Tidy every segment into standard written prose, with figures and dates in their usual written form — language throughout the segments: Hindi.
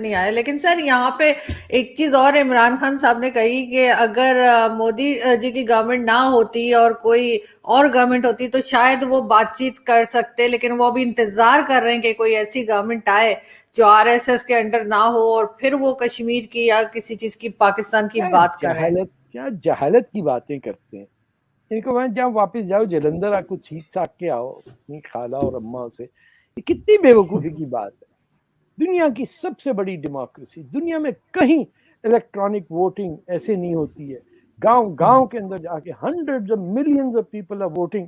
नहीं आया। लेकिन सर यहाँ पे एक चीज और इमरान खान साहब ने कही कि अगर मोदी जी की गवर्नमेंट ना होती और कोई और गवर्नमेंट होती तो शायद वो बातचीत कर सकते, लेकिन वो अभी इंतजार कर रहे हैं कि कोई ऐसी गवर्नमेंट आए जो आरएसएस के अंडर ना हो और फिर वो कश्मीर की या किसी चीज की, पाकिस्तान की बात करें। क्या जहालत की बातें करते हैं। इनको वहां जाओ, वापस जाओ जलंधर, आको छीक छाक के आओ अपनी खाला और अम्मा से। ये कितनी बेवकूफ़ी की बात है। दुनिया की सबसे बड़ी डेमोक्रेसी, दुनिया में कहीं इलेक्ट्रॉनिक वोटिंग ऐसे नहीं होती है। गांव गांव के अंदर जाके hundreds of millions of people are voting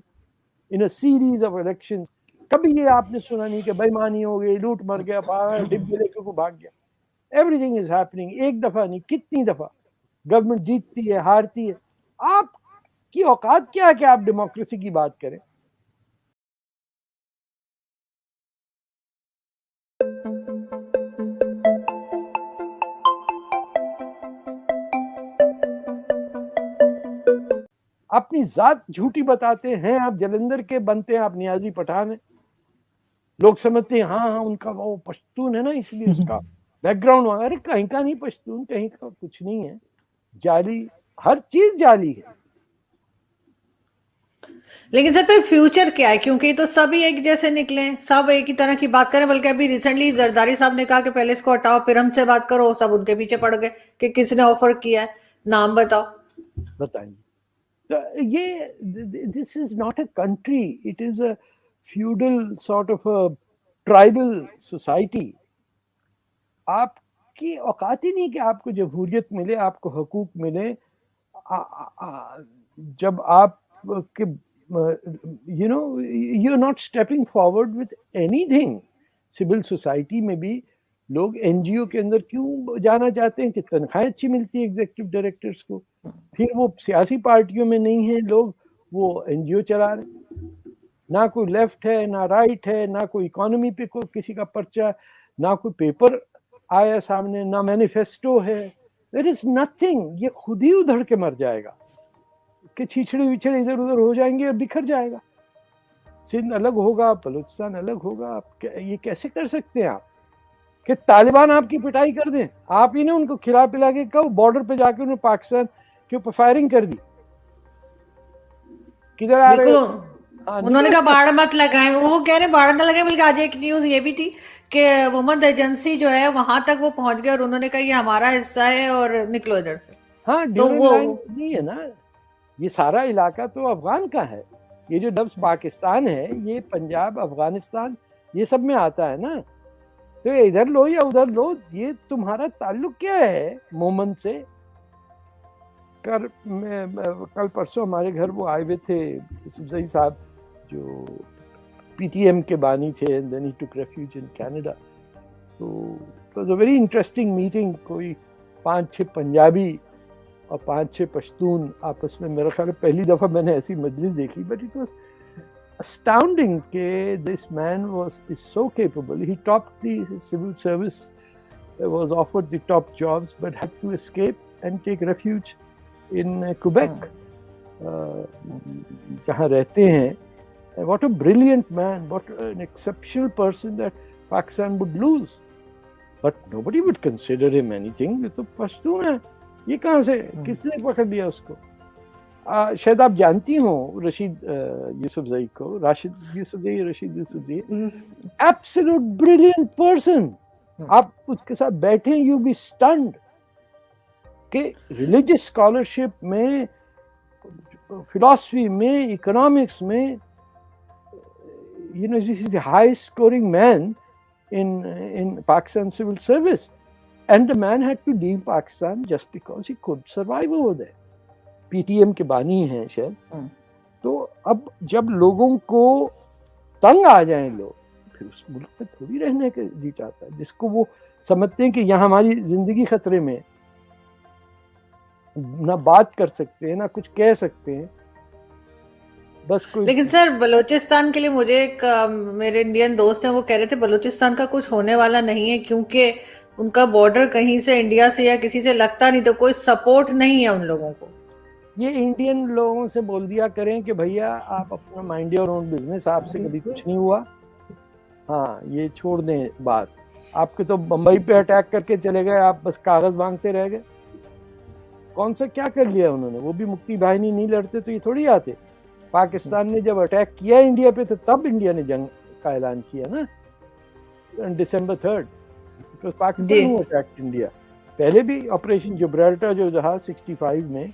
in a series of elections. कभी ये आपने सुना नहीं कि बेईमानी हो गई, लूट मर गया, डिब्बे लेके को भाग गया। Everything is happening. एक दफा नहीं, कितनी दफा गवर्नमेंट जीतती है, हारती है। आपकी औकात क्या है कि आप डेमोक्रेसी की बात करें? अपनी जात झूठी बताते हैं। आप जलंधर के बनते हैं, आप नियाजी पठान है। लोग समझते हैं हाँ उनका वो पश्तून है ना, इसलिए उसका बैकग्राउंड वहां। अरे कहीं का नहीं पश्तून, कहीं का कुछ नहीं है। जाली, हर चीज जाली है। लेकिन सर फिर फ्यूचर क्या है? क्योंकि तो सभी एक जैसे निकले, सब एक ही तरह की बात करें। बल्कि अभी रिसेंटली जरदारी साहब ने कहा कि पहले इसको हटाओ फिर हमसे बात करो, सब उनके पीछे पड़ गए कि किसने ऑफर किया है, नाम बताओ। बताइए। तो ये this is not a country, it is a feudal sort of a tribal society. आपकी औकात ही नहीं कि आपको जमहूरियत मिले, आपको हकूक मिले। जब आप के you know you are not stepping forward with anything. Civil society में भी लोग एनजीओ के अंदर क्यों जाना चाहते हैं कि तनख्वाहें अच्छी मिलती है एग्जीक्यूटिव डायरेक्टर्स को। फिर वो सियासी पार्टियों में नहीं है लोग, वो एनजीओ चला रहे। ना कोई लेफ्ट है, ना राइट है, ना कोई इकोनॉमी पे कोई किसी का पर्चा, ना कोई पेपर आया सामने, ना मैनिफेस्टो है। There is nothing. ये खुद ही उधड़ के मर जाएगा कि छिछड़े विछड़े इधर उधर हो जाएंगे और बिखर जाएगा। सिंध अलग होगा, बलूचिस्तान अलग होगा। आप ये कैसे कर सकते हैं आप कि तालिबान आपकी पिटाई कर दें? आप ही ने उनको खिला पिला के कहो, बॉर्डर पे जाके उन्होंने पाकिस्तान के ऊपर फायरिंग कर दी। किधर आ रहे हो? उन्होंने कहा बाढ़ मत लगाए, वो कह रहे बाढ़ ना लगाए। बल्कि आज एक न्यूज ये भी थी कि मोहम्मद एजेंसी जो है वहां तक वो पहुंच गए और उन्होंने कहा ये हमारा हिस्सा है और निकलो इधर से। हाँ, तो ड्यूरेंट वो लाइन नहीं है ना। ये सारा इलाका तो अफगान का है। ये जो लफ्ज पाकिस्तान है, ये पंजाब, अफगानिस्तान, ये सब में आता है ना। तो इधर लो या उधर लो, ये तुम्हारा ताल्लुक क्या है मोमन से? कल परसों हमारे घर वो आए हुए थे यूसुफजई साहब, जो पीटीएम के बानी थे, and then he took refuge in Canada. तो it was a very interesting meeting. कोई 5-6 पंजाबी और 5-6 पश्तून आपस में, मेरा ख्याल पहली दफा मैंने ऐसी मजलिस देखी। बट इट वाज astounding कि this man is so capable. He topped the civil service, was offered the top jobs, but had to escape and take refuge in Quebec, जहाँ रहते हैं। What a brilliant man! What an exceptional person that Pakistan would lose. But nobody would consider him anything. ये तो पश्तून है। ये कहाँ से, किसने पकड़ लिया उसको? शायद आप जानती हो रशीद यूसुफजई को, Rashid Yousafzai, Rashid Yousafzai, absolute brilliant person. आप उसके साथ बैठे, यू बी स्टन्ड कि रिलीजियस स्कॉलरशिप में, फिलॉसफी में, इकोनॉमिक्स में, you know, this is the highest scoring man in Pakistan civil service, and the man had to leave Pakistan just because he couldn't survive over there. PTM के बानी हैं शायद। तो अब जब लोगों को तंग आ जाए लोग, फिर उस मुल्क में थोड़ी रहने का जी चाहता है, जिसको वो समझते हैं कि यहाँ हमारी जिंदगी खतरे में, ना बात कर सकते हैं, ना कुछ कह सकते हैं, बस कोई। लेकिन सर बलूचिस्तान के लिए मुझे एक मेरे इंडियन दोस्त हैं, वो कह रहे थे बलूचिस्तान का कुछ होने वाला नहीं है, क्योंकि उनका बॉर्डर कहीं से इंडिया से या किसी से लगता नहीं, तो कोई सपोर्ट नहीं है उन लोगों को। ये इंडियन लोगों से बोल दिया करें कि भैया आप अपना माइंड योर ओन बिजनेस, आपसे कभी कुछ नहीं हुआ। हाँ, ये छोड़ दें बात। आपके तो बम्बई पे अटैक करके चले गए, आप बस कागज मांगते रह गए। कौन सा क्या कर लिया उन्होंने? वो भी मुक्ति बाहिनी नहीं लड़ते तो ये थोड़ी आते। पाकिस्तान ने जब अटैक किया इंडिया पे तो तब इंडिया ने जंग का ऐलान किया ना, December 3rd, because Pakistan who attacked India। पहले भी ऑपरेशन जिब्राल्टर जो था 65 में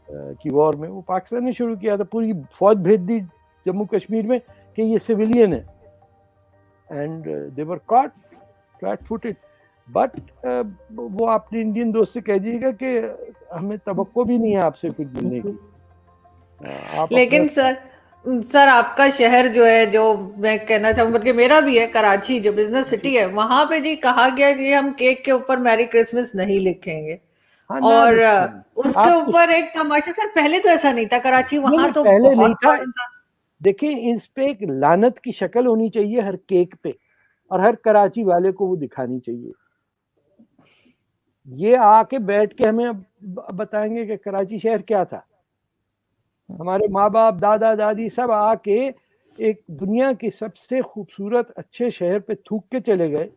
की वॉर में, वो पाकिस्तान ने शुरू किया था। पूरी फौज भेज दी जम्मू कश्मीर में कि ये सिविलियन है, and they were caught flat footed. But वो अपने इंडियन दोस्त से कह दीजिएगा कि हमें तवक्को भी नहीं है आपसे कुछ मिलने की। लेकिन सर आपका शहर जो है, जो मैं कहना चाहूंगा कि मेरा भी है, कराची जो बिजनेस सिटी है, वहां पे जी कहा गया कि हम केक के ऊपर मैरी क्रिसमस नहीं लिखेंगे। हाँ, और उसके ऊपर एक तमाशा, सर पहले तो ऐसा नहीं था कराची, वहां तो पहले बहुत नहीं था। था। देखिए, इस पे एक लानत की शक्ल होनी चाहिए हर केक पे, और हर कराची वाले को वो दिखानी चाहिए। ये आके बैठ के हमें बताएंगे कि कराची शहर क्या था। हमारे माँ बाप, दादा दादी सब आके एक दुनिया के सबसे खूबसूरत अच्छे शहर पे थूक के चले गए,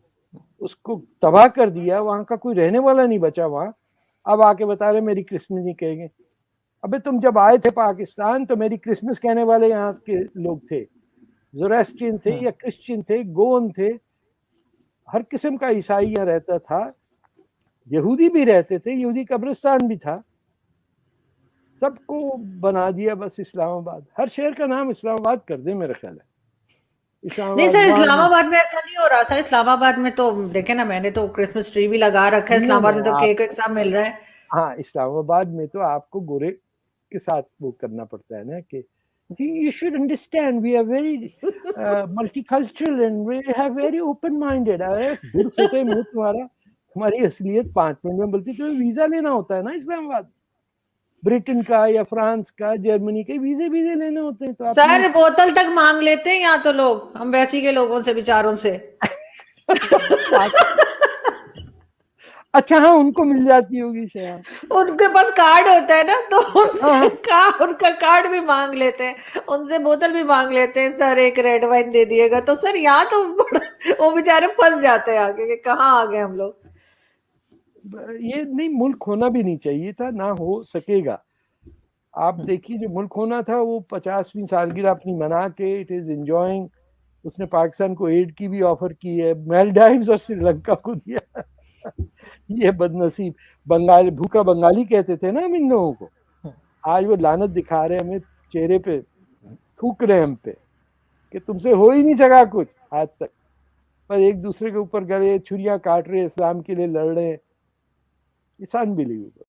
उसको तबाह कर दिया, वहां का कोई रहने वाला नहीं बचा वहां। अब आके बता रहे मेरी क्रिसमस नहीं कहेंगे। अबे तुम जब आए थे पाकिस्तान तो मेरी क्रिसमस कहने वाले यहाँ के लोग थे, ज़ोरास्ट्रियन थे या क्रिश्चियन थे, गोन थे, हर किस्म का ईसाई यहाँ रहता था, यहूदी भी रहते थे, यहूदी कब्रिस्तान भी था। सबको बना दिया बस इस्लामाबाद। हर शहर का नाम इस्लामाबाद कर दे मेरा ख्याल है। नहीं सर, इस्लामाबाद में ऐसा नहीं हो रहा सर। इस्लामाबाद में तो देखे ना, मैंने तो क्रिसमस ट्री भी लगा रखा है। इस्लामाबाद में तो केक एक साथ मिल रहा है। हाँ, इस्लामाबाद में तो आपको गोरे के साथ वो करना पड़ता है ना कि you should understand we are very multicultural and we have very open minded। दूर फटे मुंह तुम्हारी असलियत 5 मिनट में बोलती। तुम्हें वीजा लेना होता है ना इस्लामाबाद, ब्रिटेन का या फ्रांस का, जर्मनी के वीजे लेने होते हैं। तो सर बोतल तक मांग लेते हैं यहाँ तो लोग, हम वैसी के लोगों से, बेचारों से। अच्छा, हाँ, उनको मिल जाती होगी शायद, उनके पास कार्ड होता है ना, तो उनसे उनका कार्ड भी मांग लेते हैं, उनसे बोतल भी मांग लेते हैं। सर एक रेड वाइन दे दिएगा। तो सर यहाँ तो वो बेचारे फंस जाते हैं आगे कि कहाँ आ गए हम लोग। ये नहीं, मुल्क होना भी नहीं चाहिए था, ना हो सकेगा। आप देखिए, जो मुल्क होना था वो 50वीं सालगिरह अपनी मना के इट इज एंजॉयिंग। उसने पाकिस्तान को एड की भी ऑफर की है, मालदीव्स और श्रीलंका को दिया। ये बदनसीब बंगाली, भूखा बंगाली कहते थे ना हम इन लोगों को, आज वो लानत दिखा रहे हैं हमें, चेहरे पे थूक रहे हैं हम पे कि तुमसे हो ही नहीं सका कुछ आज तक, पर एक दूसरे के ऊपर गले छुरियां काट रहे, इस्लाम के लिए लड़ रहे हैं। It's unbelievable.